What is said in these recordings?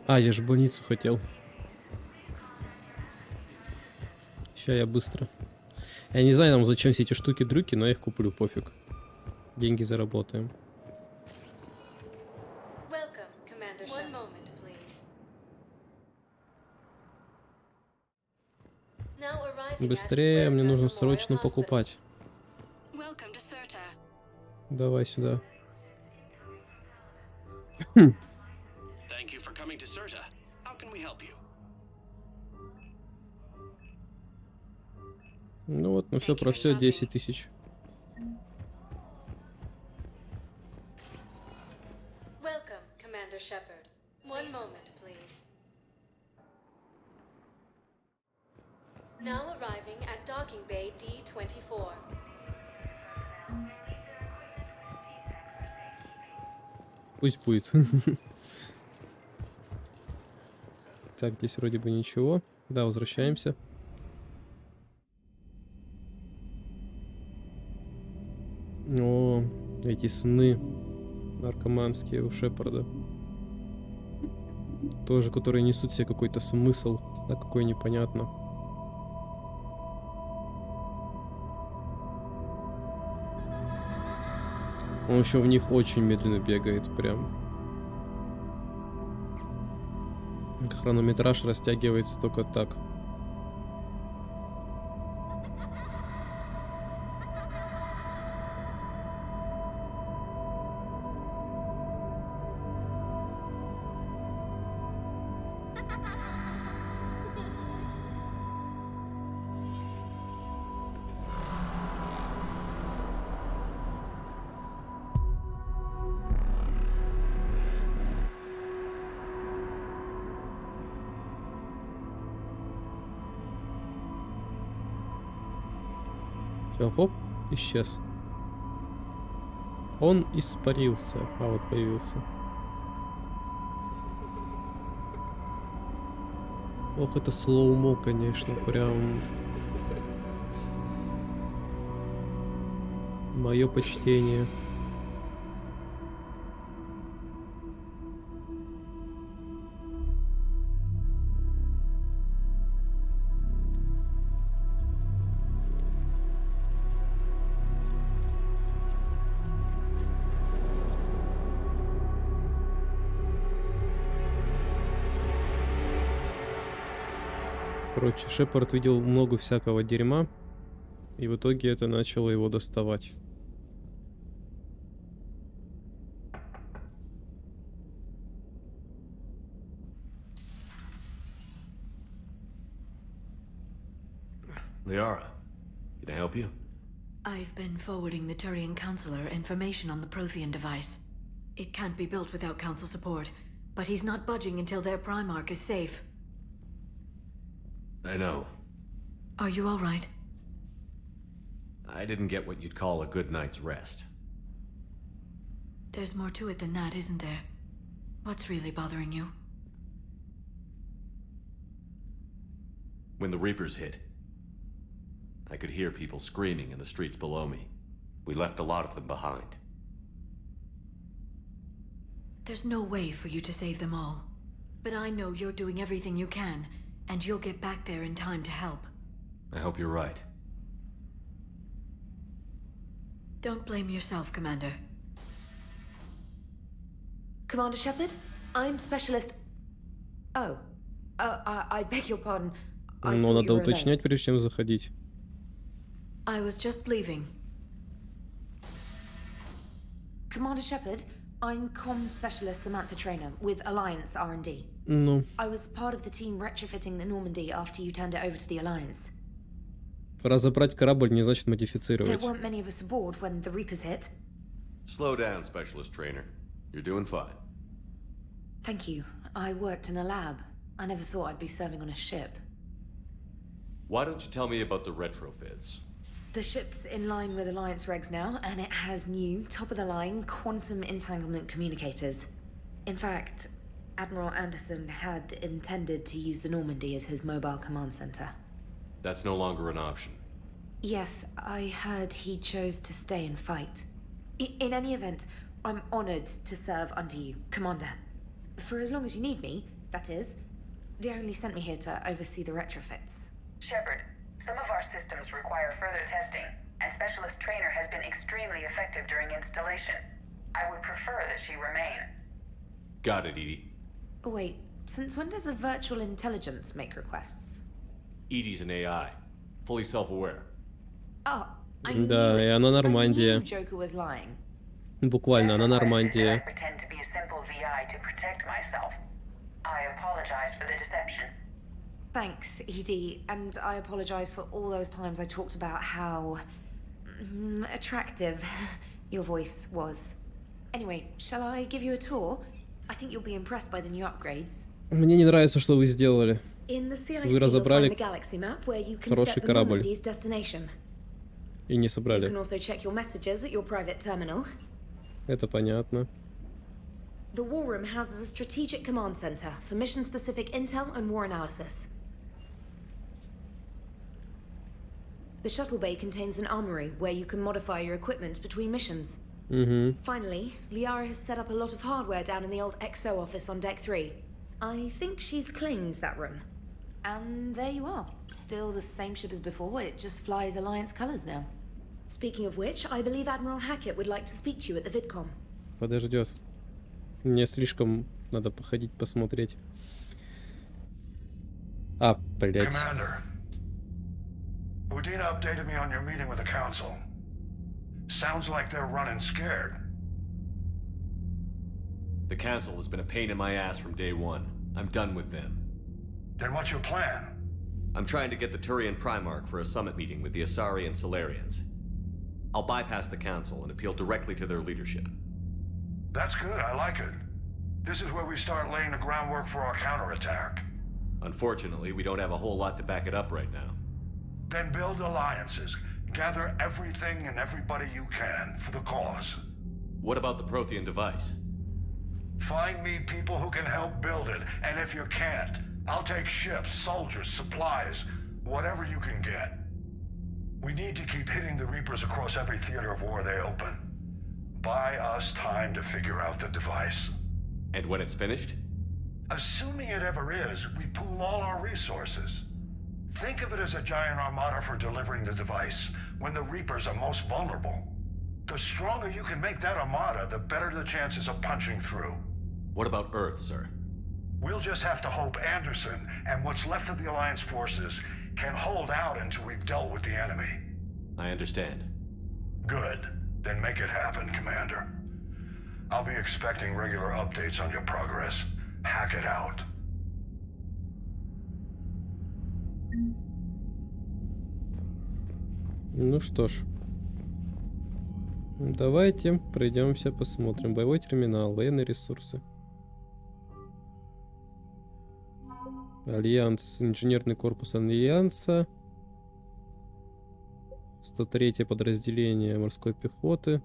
А, я же больницу хотел. Сейчас я быстро. Я не знаю, нам зачем все эти штуки-дрюки, но я их куплю, пофиг. Деньги заработаем. Быстрее, мне нужно срочно покупать. Давай сюда. Ну вот, ну все про все, 10 тысяч. Now arriving at docking bay D24. Пусть будет. Так, здесь вроде бы ничего. Да, возвращаемся. О, эти сны наркоманские у Шепарда. Тоже, которые несут в себе какой-то смысл, а какой непонятно. Он еще в них очень медленно бегает, прям. Хронометраж растягивается только так. Все, хоп, исчез. Он испарился. А вот появился. Ох, это слоумо, конечно, прям. Мое почтение. Короче, Шепард видел много всякого дерьма, и в итоге это начало его доставать. Liara, can I help you? I've been forwarding the Turian Counselor information on the Prothean device. It can't be built without Council support, but he's not budging until their Primarch is safe. I know. Are you all right? I didn't get what you'd call a good night's rest. There's more to it than that, isn't there? What's really bothering you? When the Reapers hit, I could hear people screaming in the streets below me. We left a lot of them behind. There's no way for you to save them all. But I know you're doing everything you can, and you'll get back there in time to help. I hope you're right. Don't blame yourself, Commander. Commander Shepard, I'm Specialist... Oh. I beg your pardon. Но надо уточнять, прежде чем заходить. I was just leaving. Commander Shepard, I'm Comm Specialist Samantha Trainer with Alliance R&D. Ну. I was part of the team retrofitting the Normandy after you turned it over to the Alliance. Разобрать корабль не значит There модифицировать. weren't many of us aboard when the Reapers hit. Slow down, Specialist Trainer. You're doing fine. Thank you. I worked in a lab. I never thought I'd be serving on a ship. Why don't you tell me about the retrofits? The ship's in line with Alliance regs now, and it has new, top-of-the-line quantum entanglement communicators. In fact, Admiral Anderson had intended to use the Normandy as his mobile command center. That's no longer an option. Yes, I heard he chose to stay and fight. In any event, I'm honored to serve under you, Commander. For as long as you need me, that is. They only sent me here to oversee the retrofits. Shepard, some of our systems require further testing, and Specialist Trainer has been extremely effective during installation. I would prefer that she remain. Got it, Edie. Oh, wait, since when does a virtual intelligence make requests? Edie's an AI, fully self-aware. Oh, I Да, knew и it. она I Нормандия. knew Joker was lying. Буквально, она Never Нормандия. I pretend to be a simple VI to protect myself. I apologize for the deception. Thanks, Edie, and I apologize for all those times I talked about how attractive your voice was. Anyway, shall I give you a tour? I think you'll be impressed by the new upgrades. Мне не нравится, что вы сделали. In the CIC, Вы you'll разобрали find the galaxy map where you can хороший set the корабль. Normandy's destination. И не You собрали. can also check your messages at your private terminal. Это понятно. The War Room houses a strategic command center for mission-specific intel and war analysis. The shuttle bay contains an armory where you can modify your equipment between missions. Угу. Finally, Liara has set up a lot of hardware down in the old XO office on Deck 3. I think she's claimed that room. And there you are. Still the same ship as before, it just flies Alliance colors now. Speaking of which, I believe Admiral Hackett would like to speak to you at the VidCon. Подождет. Мне слишком надо походить, посмотреть. А, блять. Commander, Udina updated me on your meeting with the Council. Sounds like they're running scared. The Council has been a pain in my ass from day one. I'm done with them. Then what's your plan? I'm trying to get the Turian Primarch for a summit meeting with the Asari and Solarians. I'll bypass the Council and appeal directly to their leadership. That's good, I like it. This is where we start laying the groundwork for our counterattack. Unfortunately, we don't have a whole lot to back it up right now. Then build alliances. Gather everything and everybody you can for the cause. What about the Prothean device? Find me people who can help build it, and if you can't, I'll take ships, soldiers, supplies, whatever you can get. We need to keep hitting the Reapers across every theater of war they open. Buy us time to figure out the device. And when it's finished? Assuming it ever is, we pool all our resources. Think of it as a giant armada for delivering the device when the Reapers are most vulnerable. The stronger you can make that armada, the better the chances of punching through. What about Earth, sir? We'll just have to hope Anderson and what's left of the Alliance forces can hold out until we've dealt with the enemy. I understand. Good. Then make it happen, Commander. I'll be expecting regular updates on your progress. Hack it out. Ну что ж. Давайте пройдемся, посмотрим. Боевой терминал, военные ресурсы. Альянс, инженерный корпус Альянса. 103-е подразделение морской пехоты.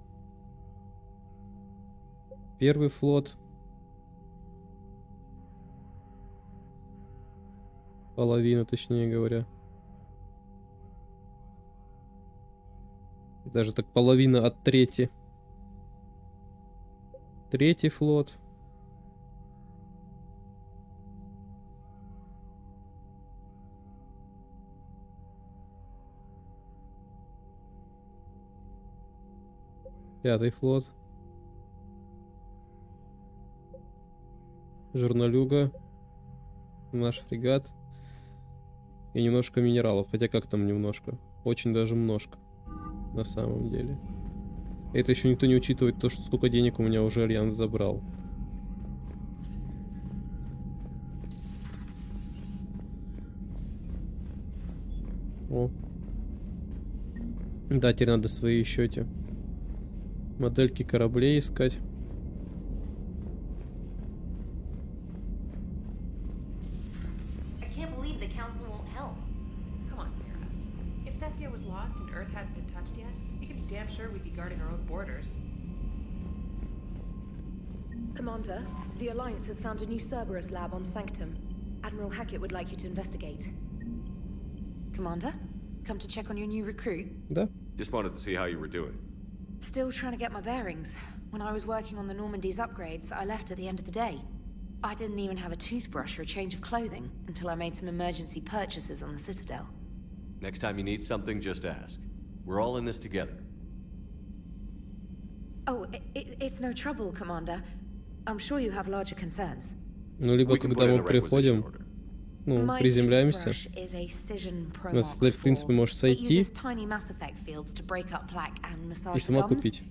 Первый флот. Половина, точнее говоря. Даже так половина от трети. Третий флот. Пятый флот. Журналюга. Наш фрегат. И немножко минералов. Хотя как там немножко? Очень даже множко. На самом деле. Это еще никто не учитывает то, что сколько денег у меня уже Альянс забрал. О. Да, теперь надо свои еще эти модельки кораблей искать. Commander, the Alliance has found a new Cerberus lab on Sanctum. Admiral Hackett would like you to investigate. Commander, come to check on your new recruit? Да. Just wanted to see how you were doing. Still trying to get my bearings. When I was working on the Normandy's upgrades, I left at the end of the day. I didn't even have a toothbrush or a change of clothing until I made some emergency purchases on the Citadel. Next time you need something, just ask. We're all in this together. Oh, it's no trouble, Commander. I'm sure you have larger concerns. Ну, либо We can когда put in мы a requisition приходим, order. ну, My приземляемся, toothbrush is a Cision Pro у нас, в принципе, Mark IV. можешь It сойти uses tiny Mass Effect fields to break up plaque and massage и the сама gums. купить.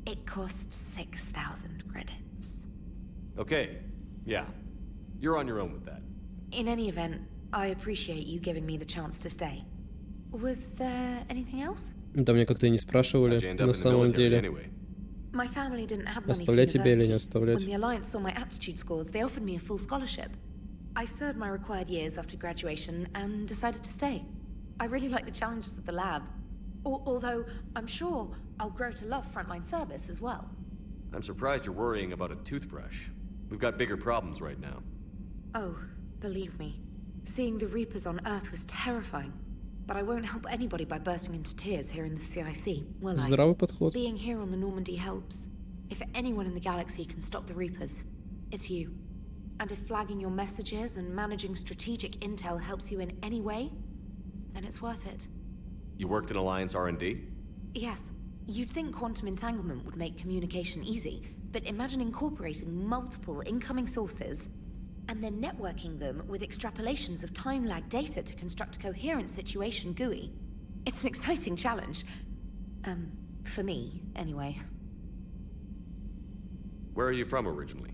It costs 6,000 credits. Okay, yeah. You're on your own with that. In any event, I appreciate you giving me the chance to stay. Was there anything else? Да, мне как-то и не How'd спрашивали, you end up на in the самом military деле. anyway? My family didn't have money for Оставлять тебя или не university. оставлять? When the Alliance saw my aptitude scores, they offered me a full scholarship. I served my required years after graduation and decided to stay. I really like the challenges of the lab. Although, I'm sure I'll grow to love frontline service as well. I'm surprised you're worrying about a toothbrush. We've got bigger problems right now. Oh, believe me, seeing the Reapers on Earth was terrifying. But I won't help anybody by bursting into tears here in the CIC, will I? Здравый подход. Being here on the Normandy helps. If anyone in the galaxy can stop the Reapers, it's you. And if flagging your messages and managing strategic intel helps you in any way, then it's worth it. You worked in Alliance R&D? Yes, you'd think quantum entanglement would make communication easy, but imagine incorporating multiple incoming sources and then networking them with extrapolations of time-lag data to construct a coherent situation GUI. It's an exciting challenge. For me, anyway. Where are you from originally?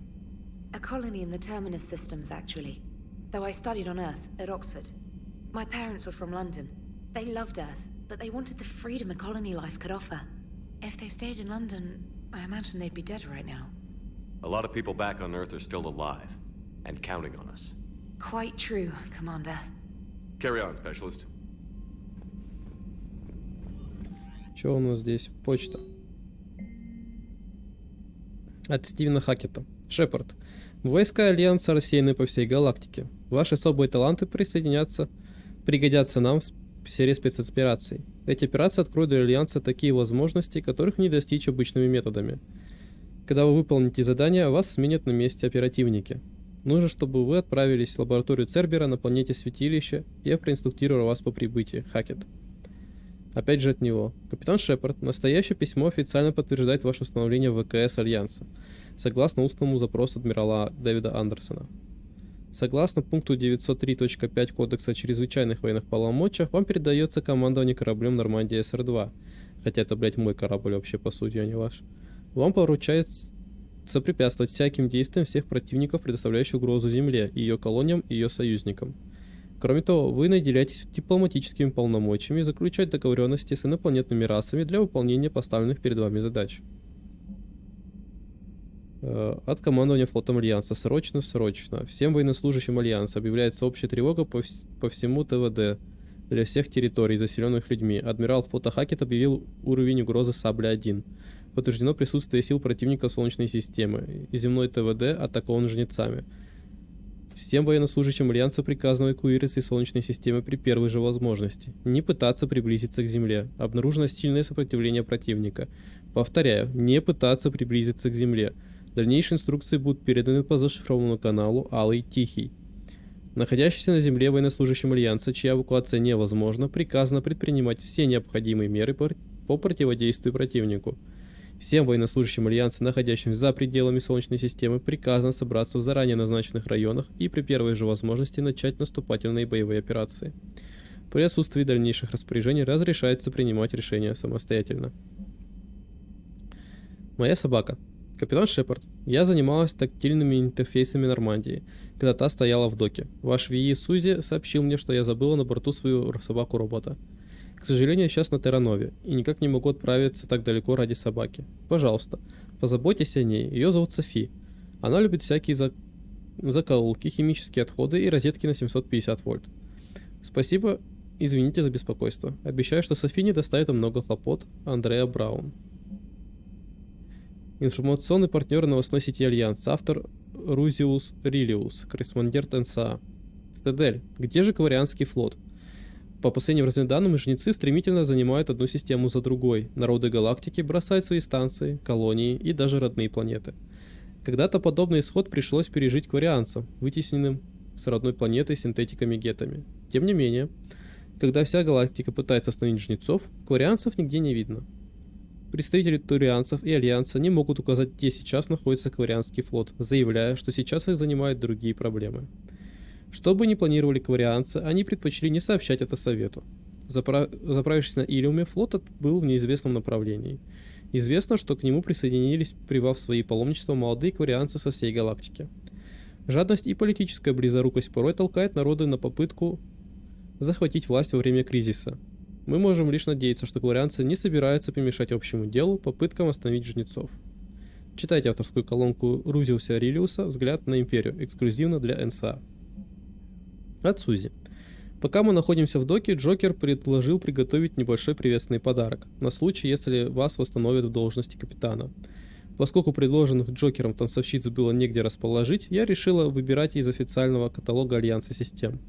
A colony in the Terminus systems, actually. Though I studied on Earth, at Oxford. My parents were from London. They loved Earth, but they wanted the freedom a colony life could offer. If they stayed in London, I imagine they'd be dead right now. A lot of people back on Earth are still alive. And counting on us. Quite true, Commander. Carry on, Specialist. Что у нас здесь? Почта. От Стивена Хакета. Шепард. Войска Альянса рассеяны по всей галактике. Ваши особые таланты пригодятся нам в серии спецопераций. Эти операции откроют для Альянса такие возможности, которых не достичь обычными методами. Когда вы выполните задание, вас сменят на месте оперативники. Нужно, чтобы вы отправились в лабораторию Цербера на планете Святилище, и я проинструктирую вас по прибытии. Хакет. Опять же от него. Капитан Шепард, настоящее письмо официально подтверждает ваше установление в ВКС Альянса, согласно устному запросу адмирала Дэвида Андерсона. Согласно пункту 903.5 Кодекса о чрезвычайных военных полномочиях, вам передается командование кораблем Нормандии СР-2. Хотя это, блядь, мой корабль вообще, по сути, а не ваш. Вам поручается сопрепятствовать всяким действиям всех противников, предоставляющих угрозу Земле, ее колониям и ее союзникам. Кроме того, вы наделяетесь дипломатическими полномочиями заключать договоренности с инопланетными расами для выполнения поставленных перед вами задач. От командования флотом Альянса. Срочно. Всем военнослужащим Альянса объявляется общая тревога по всему ТВД для всех территорий, заселенных людьми. Адмирал флота Хакет объявил уровень угрозы Сабля-1. Подтверждено присутствие сил противника Солнечной системы. Земной ТВД атакован жнецами. Всем военнослужащим Альянса приказано эвакуироваться из Солнечной системы при первой же возможности. Не пытаться приблизиться к Земле. Обнаружено сильное сопротивление противника. Повторяю, не пытаться приблизиться к Земле. Дальнейшие инструкции будут переданы по зашифрованному каналу Алый Тихий. Находящимся на Земле военнослужащим Альянса, чья эвакуация невозможна, приказано предпринимать все необходимые меры по противодействию противнику. Всем военнослужащим Альянса, находящимся за пределами Солнечной системы, приказано собраться в заранее назначенных районах и при первой же возможности начать наступательные боевые операции. При отсутствии дальнейших распоряжений разрешается принимать решения самостоятельно. Моя собака. Капитан Шепард. Я занималась тактильными интерфейсами Нормандии, когда та стояла в доке. Ваш ВИИ Сузи сообщил мне, что я забыла на борту свою собаку-робота. К сожалению, я сейчас на Терранове и никак не могу отправиться так далеко ради собаки. Пожалуйста, позаботьтесь о ней. Ее зовут Софи. Она любит всякие закоулки, химические отходы и розетки на 750 вольт. Спасибо, извините за беспокойство. Обещаю, что Софи не доставит им много хлопот. Андреа Браун. Информационный партнер новостной сети Альянс. Автор Рузиус Рилиус. Корреспондент НСА. Стедель. Где же Кварианский флот? По последним разведданным, жнецы стремительно занимают одну систему за другой. Народы галактики бросают свои станции, колонии и даже родные планеты. Когда-то подобный исход пришлось пережить кварианцам, вытесненным с родной планеты синтетиками-гетами. Тем не менее, когда вся галактика пытается остановить жнецов, кварианцев нигде не видно. Представители турианцев и Альянса не могут указать, где сейчас находится кварианский флот, заявляя, что сейчас их занимают другие проблемы. Что бы ни планировали кварианцы, они предпочли не сообщать это Совету. Заправившись на Илиуме, флот отбыл в неизвестном направлении. Известно, что к нему присоединились, привав свои паломничества, молодые кварианцы со всей галактики. Жадность и политическая близорукость порой толкают народы на попытку захватить власть во время кризиса. Мы можем лишь надеяться, что кварианцы не собираются помешать общему делу, попыткам остановить жнецов. Читайте авторскую колонку Рузиуса Рилиуса «Взгляд на империю», эксклюзивно для НСА. От Сузи. Пока мы находимся в доке, Джокер предложил приготовить небольшой приветственный подарок, на случай, если вас восстановят в должности капитана. Поскольку предложенных Джокером танцовщиц было негде расположить, я решила выбирать из официального каталога Альянса систем.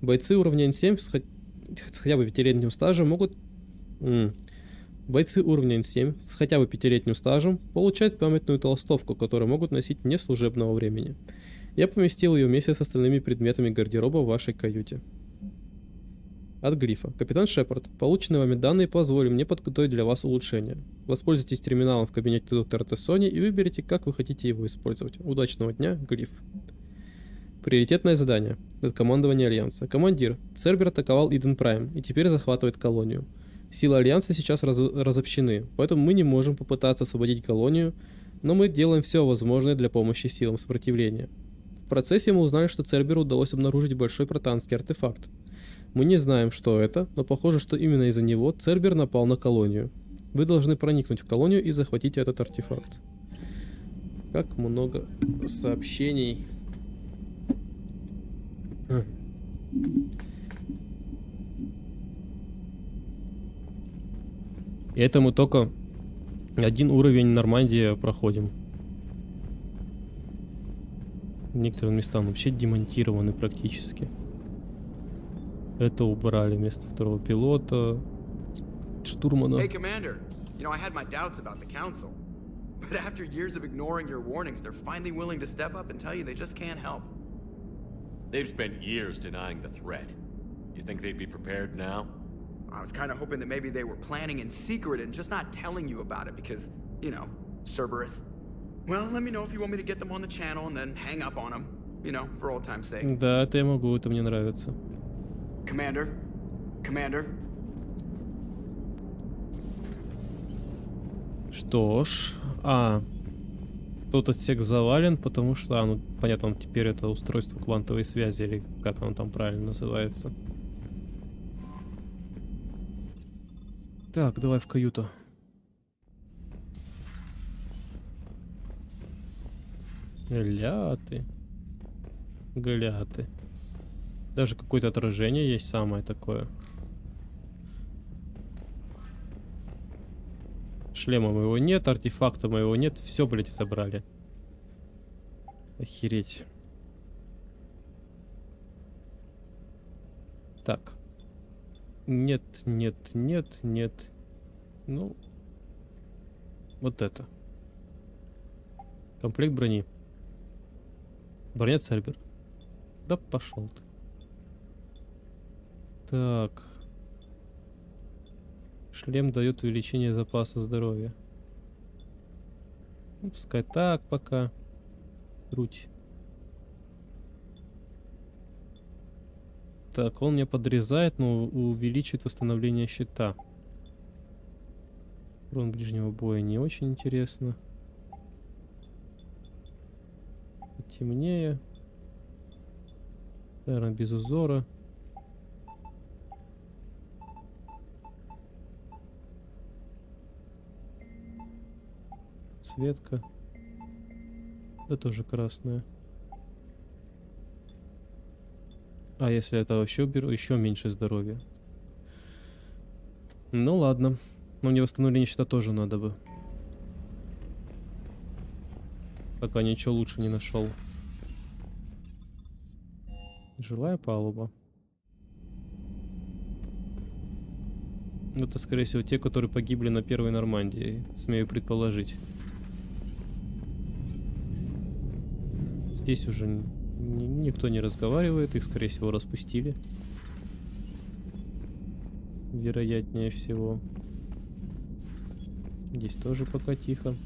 Бойцы уровня N7 с хотя бы 5-летним стажем могут... Бойцы уровня N7 с хотя бы 5-летним стажем получают памятную толстовку, которую могут носить вне служебного времени. Я поместил ее вместе с остальными предметами гардероба в вашей каюте. От Глифа. Капитан Шепард, полученные вами данные позволят мне подготовить для вас улучшения. Воспользуйтесь терминалом в кабинете доктора Тессони и выберите, как вы хотите его использовать. Удачного дня, Глиф. Приоритетное задание. От командования Альянса. Командир. Цербер атаковал Иден Прайм и теперь захватывает колонию. Силы Альянса сейчас разобщены, поэтому мы не можем попытаться освободить колонию, но мы делаем все возможное для помощи силам сопротивления. В процессе мы узнали, что Церберу удалось обнаружить большой протанский артефакт. Мы не знаем, что это, но похоже, что именно из-за него Цербер напал на колонию. Вы должны проникнуть в колонию и захватить этот артефакт. Как много сообщений. И это мы только один уровень Нормандии проходим. Некоторые места вообще демонтированы практически. Это убрали вместо второго пилота, штурмана. Hey, Commander. You know, I had my doubts about the Council. But after years of ignoring your warnings, they're finally willing to step up and tell you they just can't help. They've spent years denying the threat. You think they'd be prepared now? I was kind of hoping that maybe they were planning in secret and just not telling you about it because, you know, Cerberus. Well, let me know if you want me to get them on the channel and then hang up on them, you know, for old time's sake. Да, это я могу, это мне нравится. Commander? Commander? Что ж, тот отсек завален, потому что, ну, понятно, теперь это устройство квантовой связи, или как оно там правильно называется. Так, давай в каюту. Гляты. Гляты. Даже какое-то отражение есть самое такое. Шлема моего нет, артефакта моего нет. Все, блядь, собрали. Охереть. Так. Нет, нет, нет, нет. Ну. Вот это. Комплект брони. Броня Цербер. Да пошел ты. Так. Шлем дает увеличение запаса здоровья. Ну, пускай так пока. Грудь. Так, он мне подрезает, но увеличивает восстановление щита. Урон ближнего боя не очень интересно. Темнее. Наверное, без узора. Светка. Да тоже красная. А если это вообще беру, еще меньше здоровья. Ну ладно. Но мне восстановление щита тоже надо бы. Пока ничего лучше не нашел. Жилая палуба. Это, скорее всего, те, которые погибли на первой Нормандии, смею предположить. Здесь уже никто не разговаривает, их, скорее всего, распустили. Вероятнее всего. Здесь тоже пока тихо.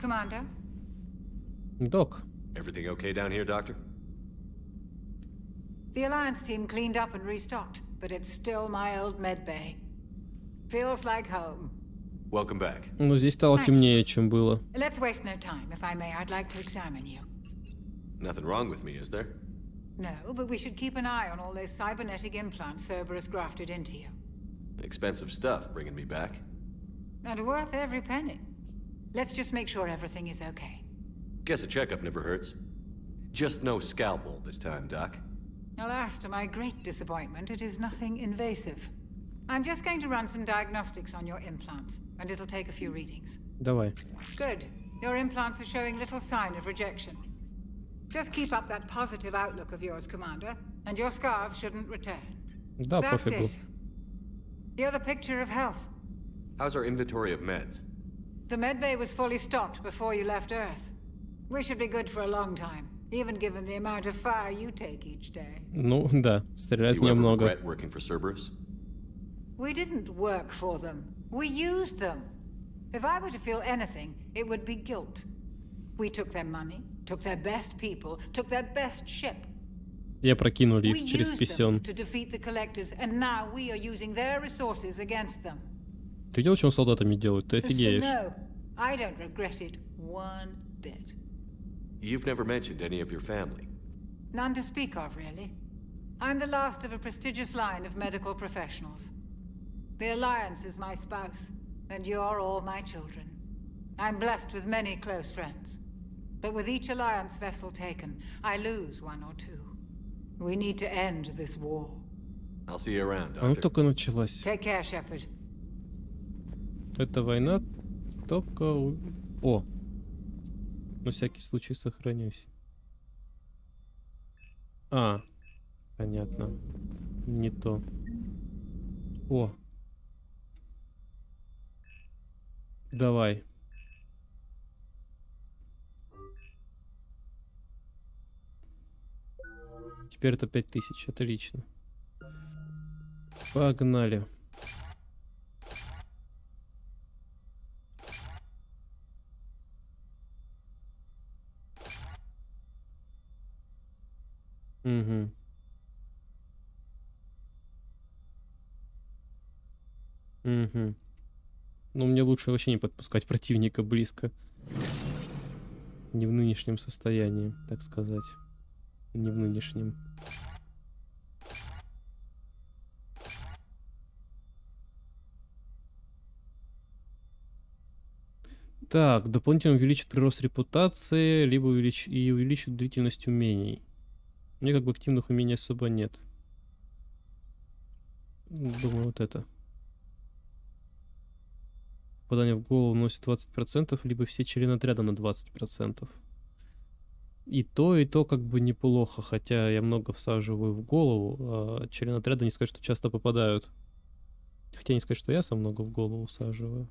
Commander? Док. Everything okay down here, Doctor? The Alliance team cleaned up and restocked, but it's still my old med bay. Feels like home. Welcome back. Ну, здесь стало темнее, чем было. Let's waste no time. If I may, I'd like to examine you. Nothing wrong with me, is there? No, but we should keep an eye on all those cybernetic implants Cerberus grafted into you. Expensive stuff bringing me back. And worth every penny. Let's just make sure everything is okay. Guess a checkup never hurts. Just no scalpel this time, Doc. Alas, to my great disappointment, it is nothing invasive. I'm just going to run some diagnostics on your implants, and it'll take a few readings. Давай. Good. Your implants are showing little sign of rejection. Just keep up that positive outlook of yours, Commander, and your scars shouldn't return. Да, That's пофигу. it. You're the picture of health. How's our inventory of meds? The medbay was fully stocked before you left Earth. We should be good for a long time, even given the amount of fire you take each day. Ну, да, стрелять You ever немного. regret working for Cerberus? We didn't work for them. We used them. If I were to feel anything, it would be guilt. We took their money, took their best people, took their best ship. Я прокинули We их через used them писен. to defeat the collectors, and now we are using their resources against them. Ты видел, что он с солдатами делает? Ты офигеешь. No, I don't regret it one bit. You've never mentioned any of your family. None to speak of, really. I'm the last of a prestigious line of medical professionals. The Alliance is my spouse, and you're all my children. I'm blessed with many close friends. But with each Alliance vessel taken, I lose one or two. We need to end this war. I'll see you around, Она Doctor. только началась. Take care, Shepard. Эта война только... О! На всякий случай сохранюсь. А, понятно. Не то. О! Давай. Теперь это 5000. Отлично. Погнали. Угу. Угу. Ну, мне лучше вообще не подпускать противника близко. Не в нынешнем состоянии, так сказать. Не в нынешнем. Так, дополнительно увеличит прирост репутации, либо увеличит длительность умений. У меня как бы активных умений особо нет. Думаю, вот это. Попадание в голову носит 20%, либо все члены отряда на 20%. И то как бы неплохо, хотя я много всаживаю в голову, а члены отряда не сказать, что часто попадают. Хотя не сказать, что я сам много в голову всаживаю.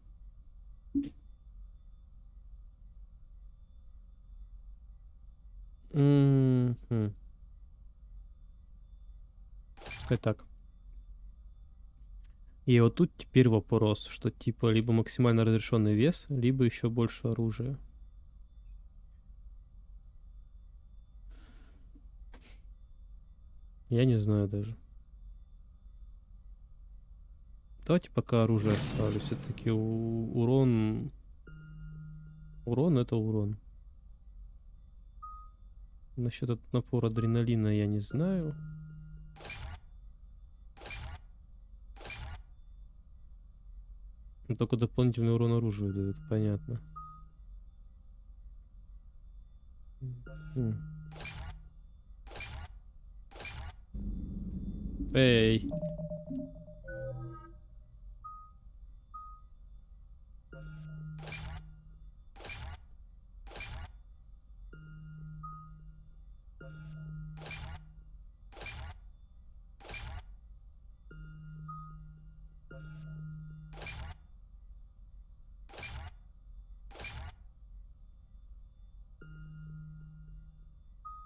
Пускай так. И вот тут теперь вопрос, что типа либо максимально разрешенный вес, либо еще больше оружия. Я не знаю даже. Давайте пока оружие оставлю. Все-таки урон... Урон это урон. Насчет напора адреналина я не знаю. Только дополнительный урон оружию дают, понятно. Эй!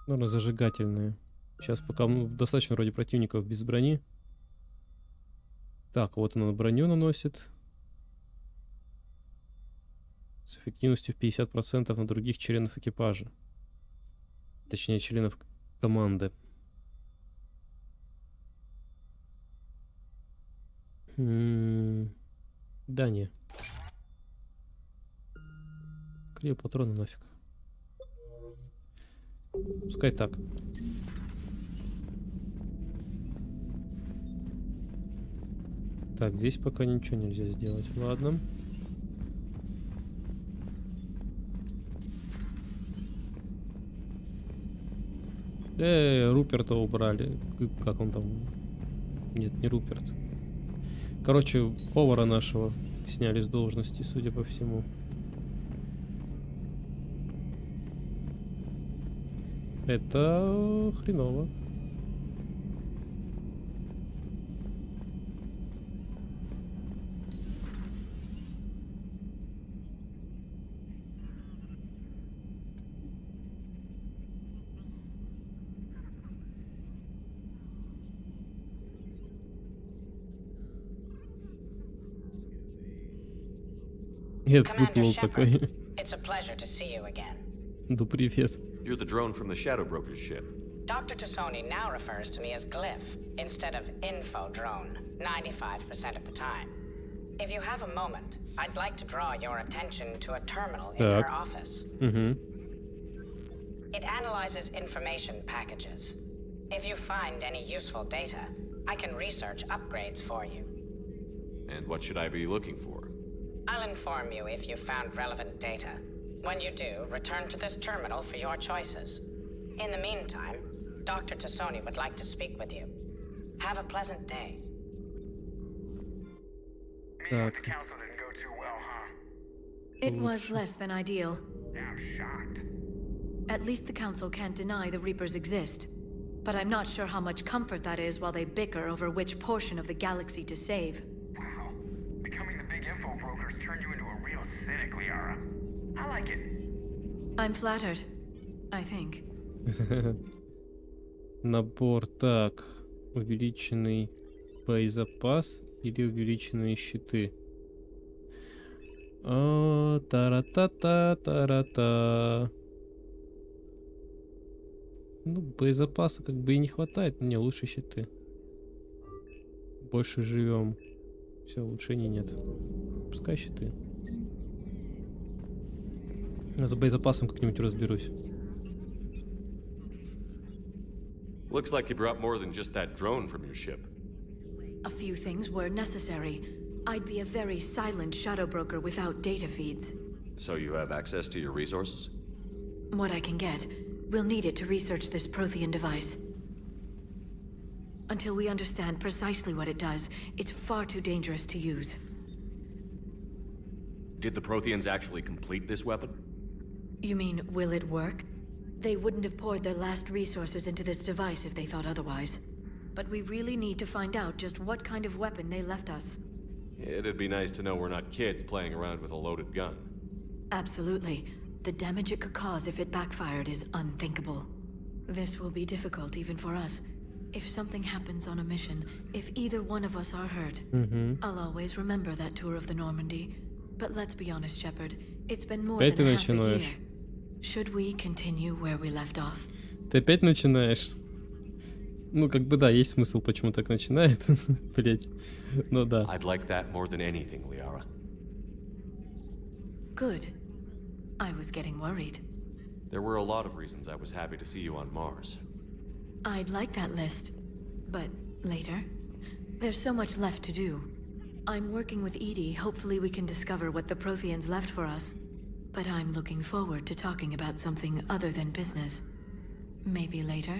Наверное, зажигательные. Сейчас пока достаточно вроде противников без брони. Так, вот она броню наносит. С эффективностью в 50% на других членов экипажа. Точнее, членов команды. Да не. Клею патроны нафиг. Пускай так. Так, здесь пока ничего нельзя сделать. Ладно. Руперта убрали. Как он там? Нет, не Руперт. Короче, повара нашего сняли с должности, судя по всему. Это хреново. Нет, выплыл такой. It's a pleasure to see you again. Да привет. You're the drone from the Shadow Broker's ship. Dr. Tassoni now refers to me as Glyph instead of Info Drone, 95% of the time. If you have a moment, I'd like to draw your attention to a terminal in her office. It analyzes information packages. If you find any useful data, I can research upgrades for you. And what should I be looking for? I'll inform you if you found relevant data. When you do, return to this terminal for your choices. In the meantime, Dr. Tassoni would like to speak with you. Have a pleasant day. Meeting with the council didn't go too well, huh? It was less than ideal. Yeah, I'm shocked. At least the council can't deny the Reapers exist. But I'm not sure how much comfort that is while they bicker over which portion of the galaxy to save. Wow. Becoming the big info brokers turned you into a real cynic, Liara. I like it. I'm flattered. I think. Набор, так. Увеличенный боезапас или увеличенные щиты? Тара-та-та-тара-та. Ну, боезапаса как бы и не хватает. Не, лучше щиты. Больше живем. Все, улучшений нет. Пускай щиты. Я за боезапасом как-нибудь разберусь. Looks like you brought more than just that drone from your ship. A few things were necessary. I'd be a very silent shadow broker without data feeds. So you have access to your resources? What I can get. We'll need it to research this Prothean device. Until we understand precisely what it does, it's far too dangerous to use. Did the Protheans actually complete this weapon? You mean, will it work? They wouldn't have poured their last resources into this device if they thought otherwise. But we really need to find out just what kind of weapon they left us. It'd be nice to know we're not kids playing around with a loaded gun. Absolutely. The damage it could cause if it backfired is unthinkable. This will be difficult even for us. If something happens on a mission, if either one of us are hurt, I'll always remember that tour of the Normandy. But let's be honest, Shepard, it's been more than half a year. Should we continue where we left off? Ты опять начинаешь? Ну, как бы да, есть смысл, почему так начинает. Блять. Ну да. I'd like that more than anything, Liara. Good. I was getting worried. There were a lot of reasons I was happy to see you on Mars. I'd like that list, but later. There's so much left to do. I'm working with Edie. Hopefully we can discover what the Protheans left for us. But I'm looking forward to talking about something other than business. Maybe later?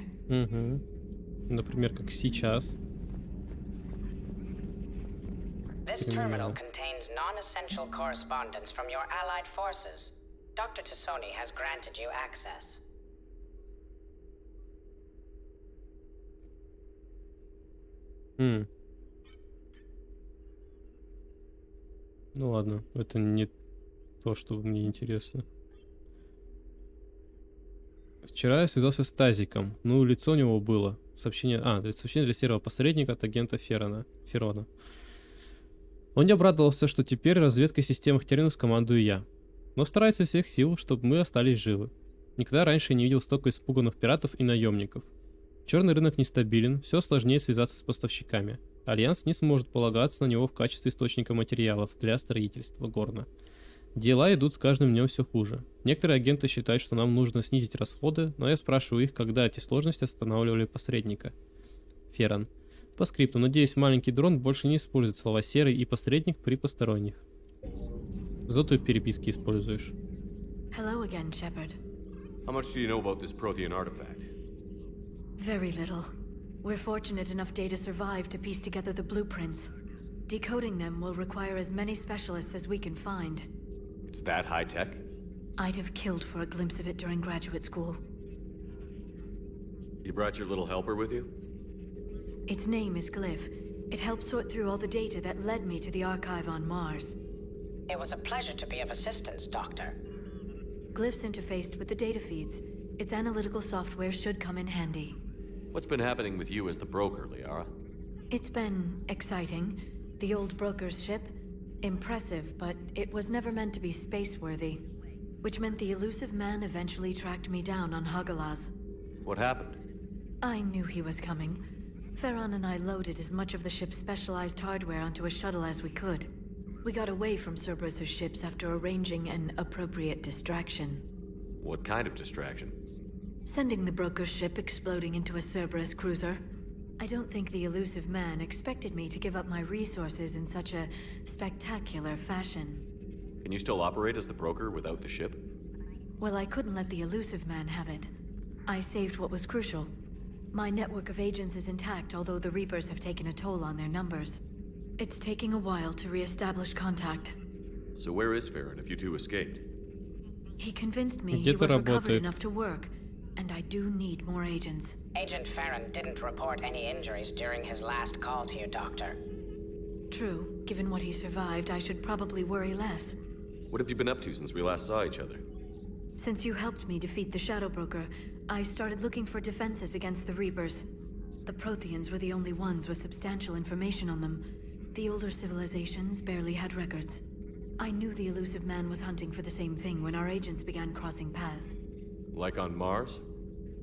Например, как сейчас. This terminal contains non-essential correspondence from your allied forces. Dr. Tassoni has granted you access. Ну ладно, это не то, что мне интересно. Вчера я связался с Тазиком. Ну, лицо у него было. Сообщение для серого посредника от агента Ферона. Он не обрадовался, что теперь разведкой системах Терминус командую я. Но старается из всех сил, чтобы мы остались живы. Никогда раньше я не видел столько испуганных пиратов и наемников. Черный рынок нестабилен, все сложнее связаться с поставщиками. Альянс не сможет полагаться на него в качестве источника материалов для строительства Горна. Дела идут с каждым днем все хуже. Некоторые агенты считают, что нам нужно снизить расходы, но я спрашиваю их, когда эти сложности останавливали посредника. Феррон. По скрипту, надеюсь, маленький дрон больше не использует слова «серый» и «посредник» при посторонних. Зато ты в переписке используешь. Hello again, Shepard. How much do you know about this Prothean artifact? Very little. We're fortunate enough data survived to piece together the blueprints. Decoding them will require as many specialists as we can find. It's that high-tech? I'd have killed for a glimpse of it during graduate school. You brought your little helper with you? Its name is Glyph. It helped sort through all the data that led me to the archive on Mars. It was a pleasure to be of assistance, Doctor. Glyph's interfaced with the data feeds. Its analytical software should come in handy. What's been happening with you as the broker, Liara? It's been exciting. The old broker's ship, impressive, but it was never meant to be space-worthy. Which meant the elusive man eventually tracked me down on Hagalaz. What happened? I knew he was coming. Ferron and I loaded as much of the ship's specialized hardware onto a shuttle as we could. We got away from Cerberus's ships after arranging an appropriate distraction. What kind of distraction? Sending the broker's ship exploding into a Cerberus cruiser. I don't think the elusive man expected me to give up my resources in such a spectacular fashion. Can you still operate as the broker without the ship? Well, I couldn't let the elusive man have it. I saved what was crucial. My network of agents is intact, although the Reapers have taken a toll on their numbers. It's taking a while to re-establish contact. So where is Farron if you two escaped? He convinced me he was recovered enough to work, and I do need more agents. Agent Farron didn't report any injuries during his last call to you, Doctor. True. Given what he survived, I should probably worry less. What have you been up to since we last saw each other? Since you helped me defeat the Shadow Broker, I started looking for defenses against the Reapers. The Protheans were the only ones with substantial information on them. The older civilizations barely had records. I knew the elusive man was hunting for the same thing when our agents began crossing paths. Like on Mars?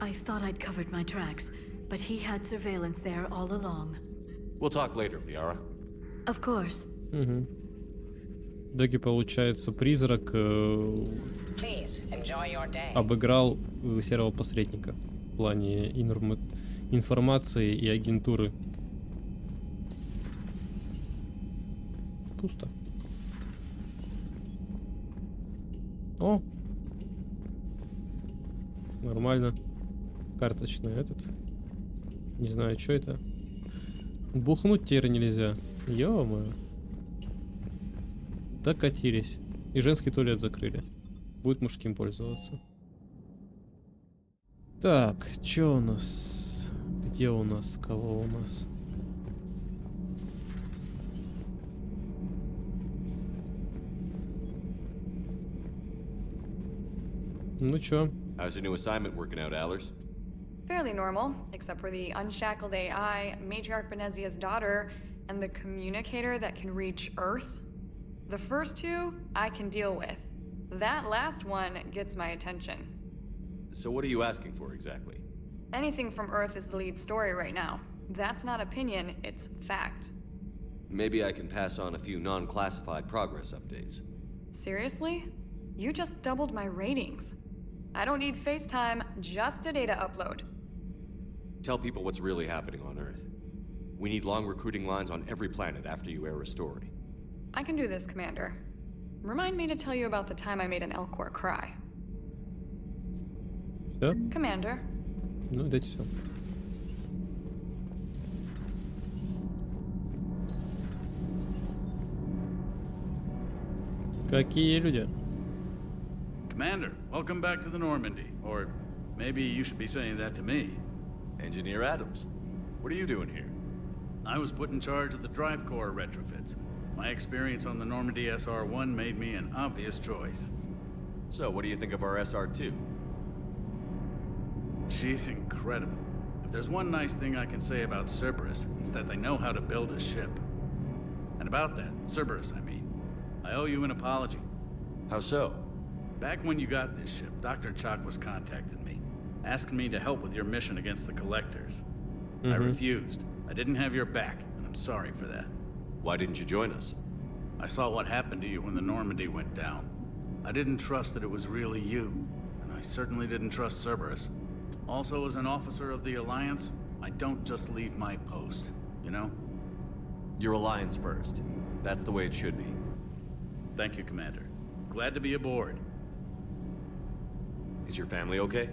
I thought I'd covered my tracks, but he had surveillance there all along. We'll talk later, Liara. Of course. Угу. В итоге, получается, призрак обыграл серого посредника в плане информации и агентуры. Пусто. О! Нормально. Карточный этот. Не знаю, что это. Бухнуть теперь нельзя. Ё-моё. Докатились. И женский туалет закрыли. Будет мужским пользоваться. Так, что у нас? Где у нас? Кого у нас? Ну чё? How's your new assignment working out, Allers? Fairly normal, except for the unshackled AI, Matriarch Benezia's daughter, and the communicator that can reach Earth. The first two, I can deal with. That last one gets my attention. So what are you asking for exactly? Anything from Earth is the lead story right now. That's not opinion, it's fact. Maybe I can pass on a few non-classified progress updates. Seriously? You just doubled my ratings. I don't need FaceTime, just a data upload. Tell people what's really happening on Earth. We need long recruiting lines on every planet after you air a story. I can do this, Commander. Remind me to tell you about the time I made an Elcor cry. Все? Commander. Ну, дайте все. Какие люди? Commander, welcome back to the Normandy. Or maybe you should be saying that to me. Engineer Adams, what are you doing here? I was put in charge of the drive core retrofits. My experience on the Normandy SR-1 made me an obvious choice. So, what do you think of our SR-2? She's incredible. If there's one nice thing I can say about Cerberus, it's that they know how to build a ship. And about that, Cerberus, I mean, I owe you an apology. How so? Back when you got this ship, Dr. Chakwas contacted me, asking me to help with your mission against the Collectors. I refused. I didn't have your back, and I'm sorry for that. Why didn't you join us? I saw what happened to you when the Normandy went down. I didn't trust that it was really you, and I certainly didn't trust Cerberus. Also, as an officer of the Alliance, I don't just leave my post, you know? Your Alliance first. That's the way it should be. Thank you, Commander. Glad to be aboard. Is your family okay?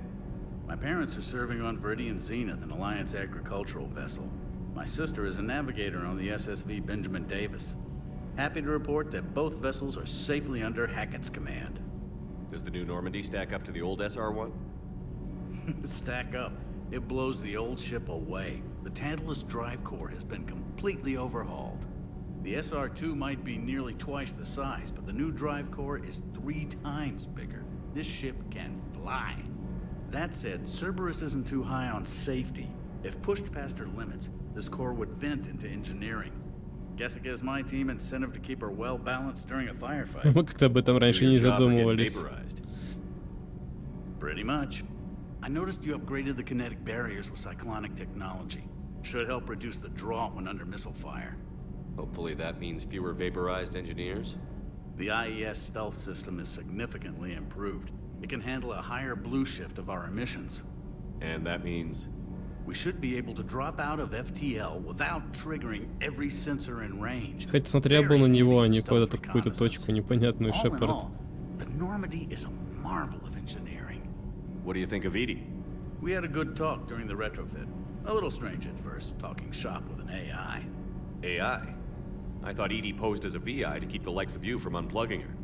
My parents are serving on Viridian Zenith, an Alliance agricultural vessel. My sister is a navigator on the SSV Benjamin Davis. Happy to report that both vessels are safely under Hackett's command. Does the new Normandy stack up to the old SR-1? Stack up. It blows the old ship away. The Tantalus drive core has been completely overhauled. The SR-2 might be nearly twice the size, but the new drive core is 3 times bigger. This ship can fly. That said, Cerberus isn't too high on safety. If pushed past her limits, this core would vent into engineering. Guess it gives my team incentive to keep her well balanced during a firefight. Мы как-то об этом раньше не задумывались. Pretty much. I noticed you upgraded the kinetic barriers with cyclonic technology. Should help reduce the draw when under missile fire. Hopefully that means fewer vaporized engineers? The IES stealth system is significantly improved. It can handle a higher blue shift of our emissions. And that means? We should be able to drop out of FTL without triggering every sensor in range. Хоть смотря был на него, а не куда-то в какую-то точку непонятную, Шепард. The Normandy is a marvel of engineering. What do you think of Edie? We had a good talk during the retrofit. A little strange at first, talking shop with an AI. AI? I thought Edie posed as a VI to keep the likes of you from unplugging her.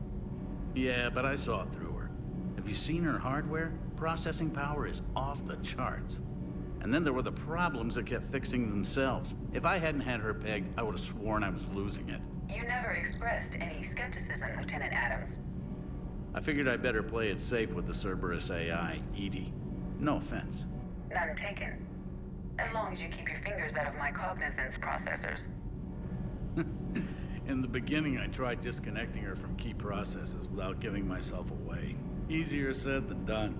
Yeah, but I saw through her. Have you seen her hardware? Processing power is off the charts. And then there were the problems that kept fixing themselves. If I hadn't had her pegged, I would have sworn I was losing it. You never expressed any skepticism, Lieutenant Adams. I figured I'd better play it safe with the Cerberus AI, Edie. No offense. None taken. As long as you keep your fingers out of my cognizance processors. In the beginning, I tried disconnecting her from key processes without giving myself away. Easier said than done.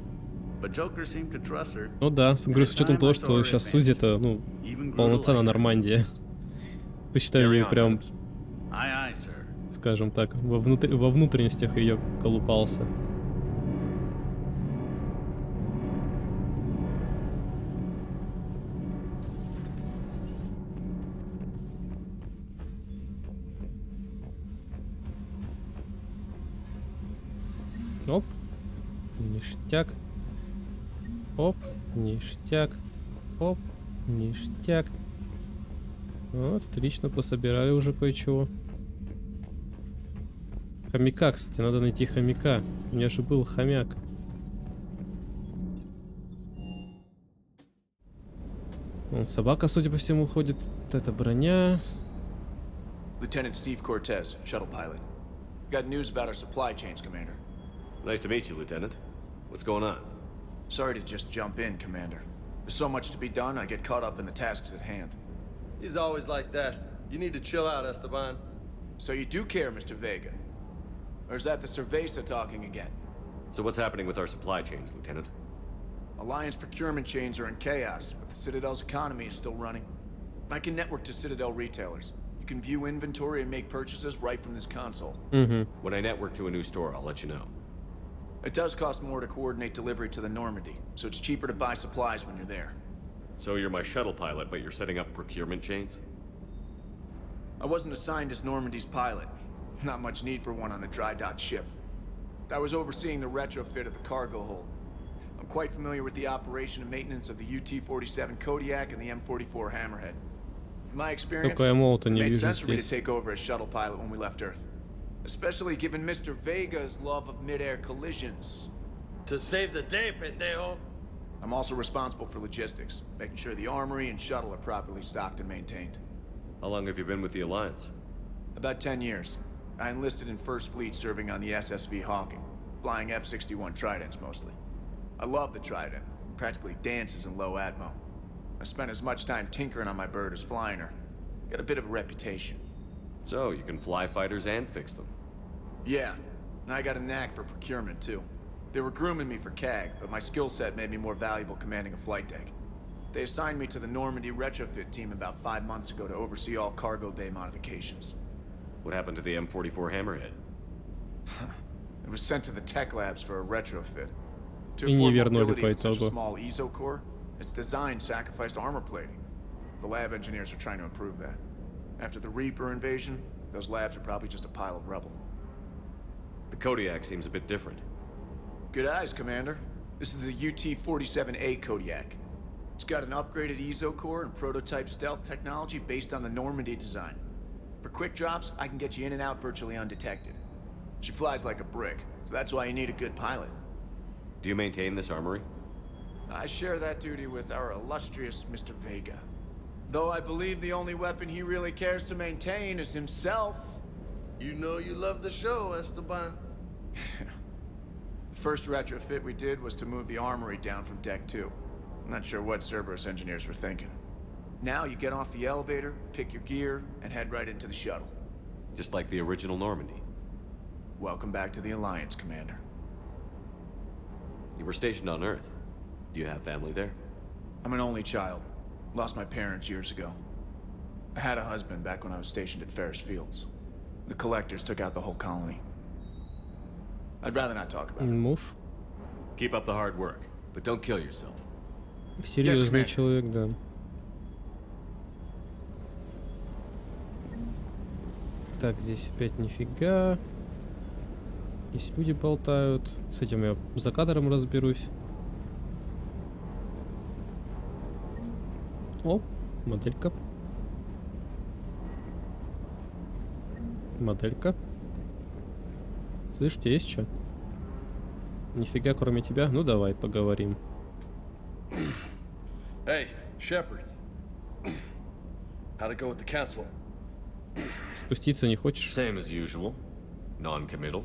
But Joker seemed to trust her. Ну да, с учетом того, что сейчас Сузи-то, ну, полноценная Нормандия. Ты считаешь, ее прям, скажем так, во внутренностях ее колупался. Оп, ништяк. Оп, ништяк. Оп, ништяк. Вот, отлично, пособирали уже кое-чего. Хомяка, кстати, надо найти хомяка. У меня же был хомяк. Вон собака, судя по всему, ходит. Вот эта броня. Lieutenant Steve Cortez, shuttle pilot. Got news about our supply chains, Commander. Nice to meet you, Lieutenant. What's going on? Sorry to just jump in, Commander. There's so much to be done, I get caught up in the tasks at hand. He's always like that. You need to chill out, Esteban. So you do care, Mr. Vega? Or is that the Cerveza talking again? So what's happening with our supply chains, Lieutenant? Alliance procurement chains are in chaos, but the Citadel's economy is still running. I can network to Citadel retailers. You can view inventory and make purchases right from this console. When I network to a new store, I'll let you know. It does cost more to coordinate delivery to the Normandy, so it's cheaper to buy supplies when you're there. So you're my shuttle pilot, but you're setting up procurement chains? I wasn't assigned as Normandy's pilot. Not much need for one on a dry dock ship. I was overseeing the retrofit of the cargo hold. I'm quite familiar with the operation and maintenance of the UT-47 Kodiak and the M44 Hammerhead. In my experience, it made sense for me to take over as shuttle pilot when we left Earth. Especially given Mr. Vega's love of mid-air collisions. To save the day, pendejo. I'm also responsible for logistics, making sure the armory and shuttle are properly stocked and maintained. How long have you been with the Alliance? About 10 years. I enlisted in First Fleet serving on the SSV Hawking, flying F-61 Tridents mostly. I love the Trident, Practically dances in low atmo. I spent as much time tinkering on my bird as flying her. Got a bit of a reputation. So, you can fly fighters and fix them. Yeah, and I got a knack for procurement, too. They were grooming me for CAG, but my skill set made me more valuable commanding a flight deck. They assigned me to the Normandy retrofit team about 5 months ago to oversee all cargo bay modifications. What happened to the M44 Hammerhead? It was sent to the tech labs for a retrofit. To И не afford вернули mobility по with such a итогу. small ESO core, its design sacrificed armor plating. The lab engineers are trying to improve that. After the Reaper invasion, those labs are probably just a pile of rubble. The Kodiak seems a bit different. Good eyes, Commander. This is the UT-47A Kodiak. It's got an upgraded ESO core and prototype stealth technology based on the Normandy design. For quick drops, I can get you in and out virtually undetected. She flies like a brick, so that's why you need a good pilot. Do you maintain this armory? I share that duty with our illustrious Mr. Vega. Though I believe the only weapon he really cares to maintain is himself. You know you love the show, Esteban. The first retrofit we did was to move the armory down from Deck 2. I'm not sure what Cerberus engineers were thinking. Now you get off the elevator, pick your gear, and head right into the shuttle. Just like the original Normandy. Welcome back to the Alliance, Commander. You were stationed on Earth. Do you have family there? I'm an only child. Lost my parents years ago. I had a husband back when I was stationed at Ferris Fields. The collectors took out the whole colony. I'd rather not talk about it. Муж. Keep up the hard work, but don't kill yourself. Серьезный человек, да. Так, здесь опять нифига. Здесь люди болтают. С этим я за кадром разберусь. О, моделька. Моделька. Слышь, у тебя есть что? Нифига, кроме тебя? Ну давай, поговорим. Hey, Shepard. How'd it go with the council? Спуститься не хочешь? Same as usual. Non-committal.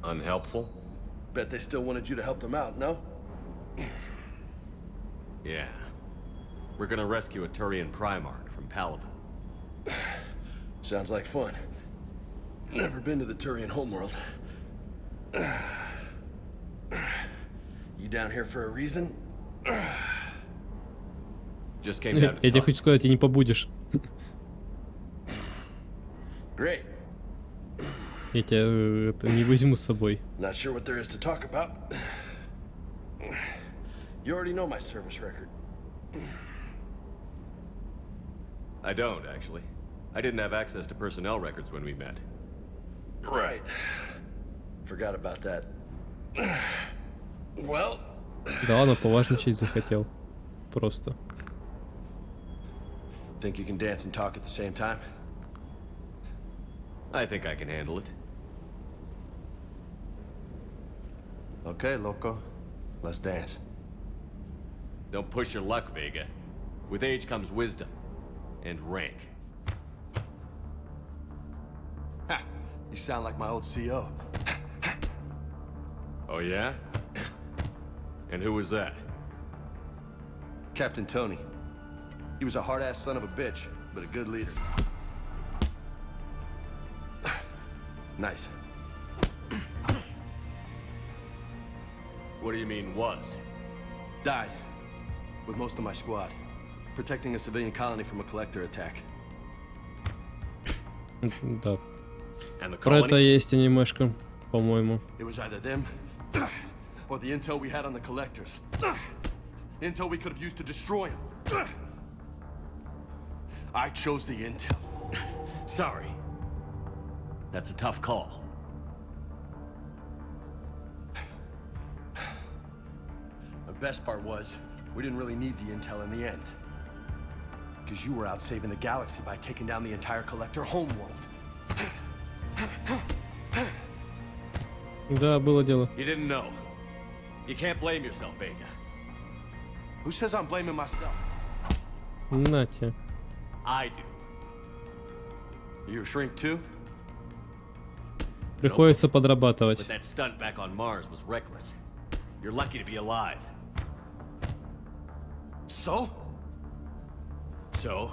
Unhelpful. Bet they still wanted you to help them out, no? Yeah. We're gonna rescue a Turian Primarch from Paladin. Sounds like fun. Never been to the Turian homeworld. You down here for a reason? Just came down to Я тебе talk. хочу сказать, и не побудешь. Great. Я тебя это не возьму с собой. Not sure what there is to talk about. You already know my service record. I don't, actually. I didn't have access to personnel records when we met. Right. Forgot about that. Well... Да ладно, поважничать захотел. Просто. Think you can dance and talk at the same time? I think I can handle it. Okay, loco. Let's dance. Don't push your luck, Vega. With age comes wisdom. And rank. Ha! You sound like my old CO. Oh yeah? And who was that? Captain Tony. He was a hard-ass son of a bitch, but a good leader. Nice. What do you mean, was? Died. With most of my squad. Protecting a civilian colony from a collector attack. Да. And the Про это colony? Есть анимешка, по-моему. It was either them, or the intel we had on the collectors. Intel we could have used to destroy them. I chose the intel. Sorry. That's a tough call. The best part was, we didn't really need the intel in the end. Because you were out saving the galaxy by taking down the entire collector homeworld. Да, было дело. You didn't know. You can't blame yourself, Vega. Who says I'm blaming myself? На тебе. I do. You a shrink too? So? So,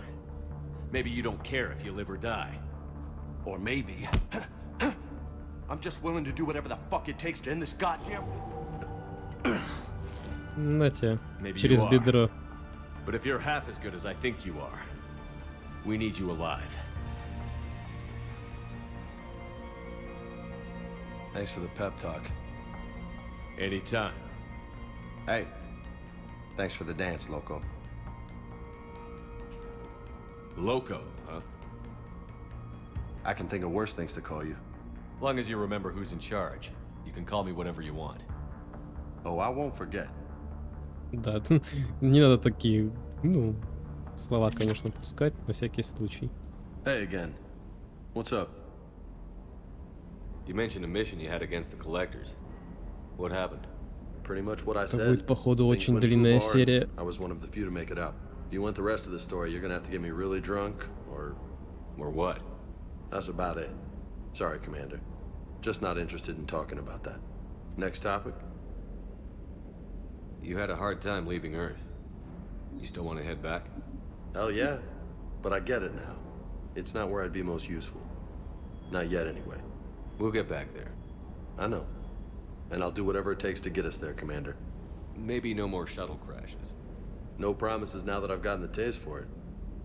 maybe you don't care if you live or die. Or maybe... I'm just willing to do whatever the fuck it takes to end this goddamn... На тебе. Maybe Через you are. бедро. But if you're half as good as I think you are, we need you alive. Thanks for the pep talk. Anytime. Hey, thanks for the dance, Loco. Loco, huh? I can think of worse things to call you. Long as you remember who's in charge, you can call me whatever you want. Oh, I won't forget. Да, не надо такие, ну, слова, конечно, пускать, на всякий случай. Hey again. What's up? You mentioned a mission you had against the collectors. What happened? Pretty much what I Это said. будет, походу, Things очень went too длинная far, серия. and I was one of the few to make it out. If you want the rest of the story, you're gonna have to get me really drunk, or what? That's about it. Sorry, Commander. Just not interested in talking about that. Next topic? You had a hard time leaving Earth. You still want to head back? Hell yeah. But I get it now. It's not where I'd be most useful. Not yet, anyway. We'll get back there. I know. And I'll do whatever it takes to get us there, Commander. Maybe no more shuttle crashes. No promises now that I've gotten the taste for it.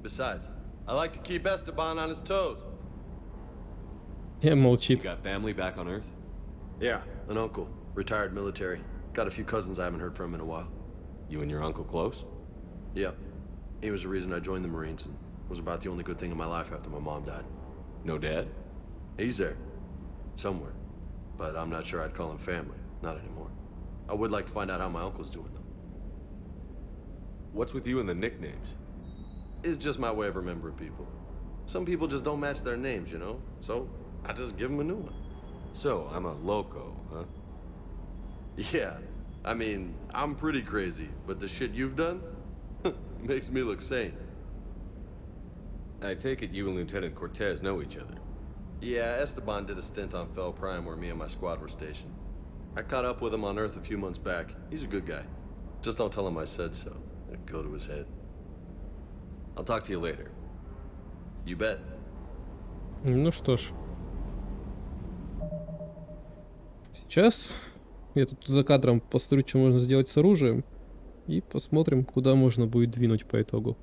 Besides, I like to keep Esteban on his toes. Я молчит. You got family back on Earth? Yeah, an uncle. Retired military. Got a few cousins I haven't heard from in a while. You and your uncle close? Yep. He was the reason I joined the Marines and was about the only good thing in my life after my mom died. No dad? He's there. Somewhere. But I'm not sure I'd call him family. Not anymore. I would like to find out how my uncle's doing, though. What's with you and the nicknames? It's just my way of remembering people. Some people just don't match their names, you know? So, I just give them a new one. So, I'm a loco, huh? Yeah. I mean, I'm pretty crazy, but the shit you've done makes me look sane. I take it you and Lieutenant Cortez know each other. Yeah, Esteban did a stint on Fel Prime where me and my squad were stationed. I caught up with him on Earth a few months back. He's a good guy. Just don't tell him I said so. It'd go to his head. I'll talk to you later. You bet. Ну что ж. Сейчас я тут за кадром посмотрю, что можно сделать с оружием. И посмотрим, куда можно будет двинуть по итогу.